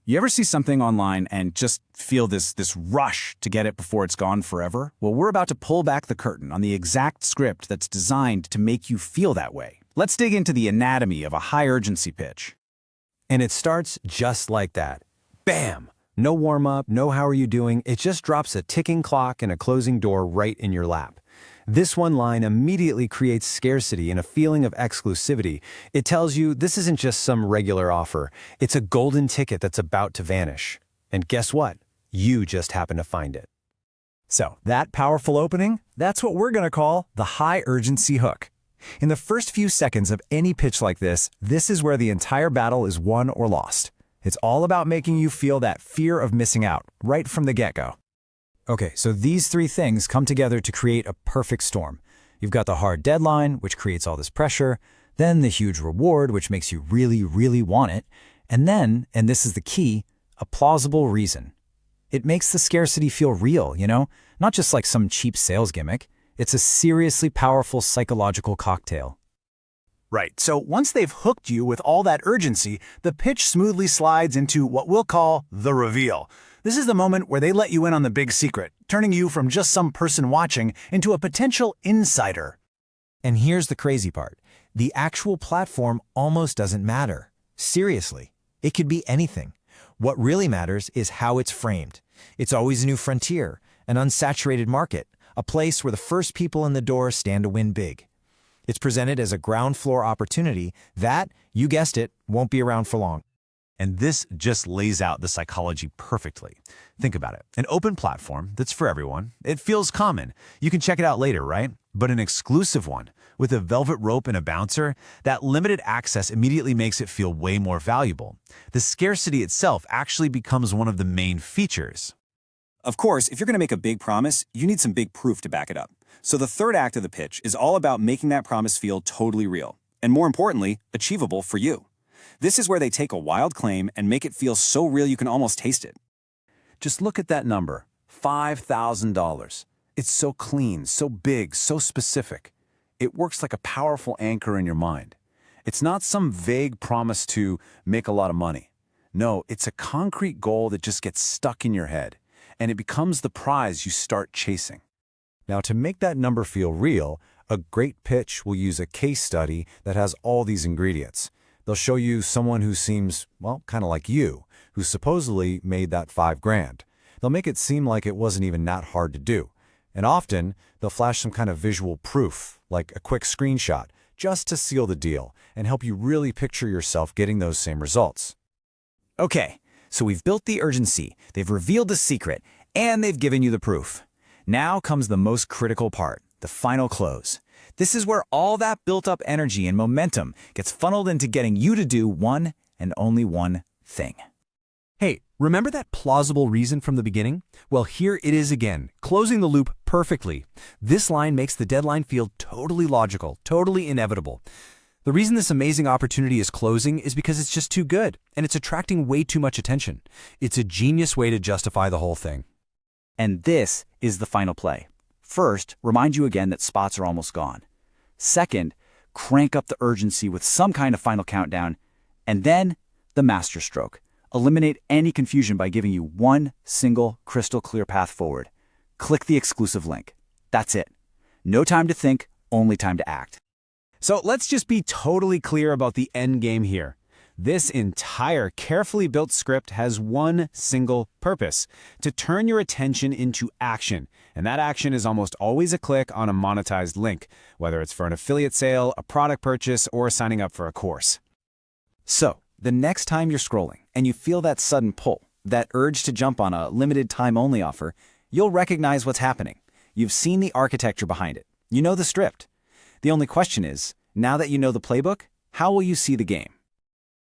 You ever see something online and just feel this rush to get it before it's gone forever? Well, we're about to pull back the curtain on the exact script that's designed to make you feel that way. Let's dig into the anatomy of a high-urgency pitch. And it starts just like that. Bam! No warm-up, no how are you doing, it just drops a ticking clock and a closing door right in your lap. This one line immediately creates scarcity and a feeling of exclusivity. It tells you this isn't just some regular offer. It's a golden ticket that's about to vanish. And guess what? You just happen to find it. So, that powerful opening, that's what we're going to call the high-urgency hook. In the first few seconds of any pitch like this is where the entire battle is won or lost. It's all about making you feel that fear of missing out right from the get-go. Okay, so these three things come together to create a perfect storm. You've got the hard deadline, which creates all this pressure, then the huge reward, which makes you really, really want it, and then, and this is the key, a plausible reason. It makes the scarcity feel real, not just like some cheap sales gimmick. It's a seriously powerful psychological cocktail. Right, so once they've hooked you with all that urgency, the pitch smoothly slides into what we'll call the reveal. This is the moment where they let you in on the big secret, turning you from just some person watching into a potential insider. And here's the crazy part. The actual platform almost doesn't matter. Seriously, it could be anything. What really matters is how it's framed. It's always a new frontier, an unsaturated market, a place where the first people in the door stand to win big. It's presented as a ground floor opportunity that, you guessed it, won't be around for long. And this just lays out the psychology perfectly. Think about it. An open platform that's for everyone. It feels common. You can check it out later, right? But an exclusive one, with a velvet rope and a bouncer, that limited access immediately makes it feel way more valuable. The scarcity itself actually becomes one of the main features. Of course, if you're going to make a big promise, you need some big proof to back it up. So the third act of the pitch is all about making that promise feel totally real, and more importantly, achievable for you. This is where they take a wild claim and make it feel so real you can almost taste it. Just look at that number, $5,000. It's so clean, so big, so specific. It works like a powerful anchor in your mind. It's not some vague promise to make a lot of money. No, it's a concrete goal that just gets stuck in your head, and it becomes the prize you start chasing. Now, to make that number feel real, a great pitch will use a case study that has all these ingredients. They'll show you someone who seems, well, kind of like you, who supposedly made that $5,000. They'll make it seem like it wasn't even that hard to do. And often, they'll flash some kind of visual proof, like a quick screenshot, just to seal the deal and help you really picture yourself getting those same results. Okay, so we've built the urgency, they've revealed the secret, and they've given you the proof. Now comes the most critical part, the final close. This is where all that built-up energy and momentum gets funneled into getting you to do one and only one thing. Hey, remember that plausible reason from the beginning? Well, here it is again, closing the loop perfectly. This line makes the deadline feel totally logical, totally inevitable. The reason this amazing opportunity is closing is because it's just too good, and it's attracting way too much attention. It's a genius way to justify the whole thing. And this is the final play. First, remind you again that spots are almost gone. Second, crank up the urgency with some kind of final countdown. And then, the masterstroke. Eliminate any confusion by giving you one single crystal clear path forward. Click the exclusive link. That's it. No time to think, only time to act. So let's just be totally clear about the end game here. This entire carefully built script has one single purpose: to turn your attention into action. And that action is almost always a click on a monetized link, whether it's for an affiliate sale, a product purchase, or signing up for a course. So, the next time you're scrolling and you feel that sudden pull, that urge to jump on a limited time-only offer, you'll recognize what's happening. You've seen the architecture behind it. You know the script. The only question is, now that you know the playbook, how will you see the game?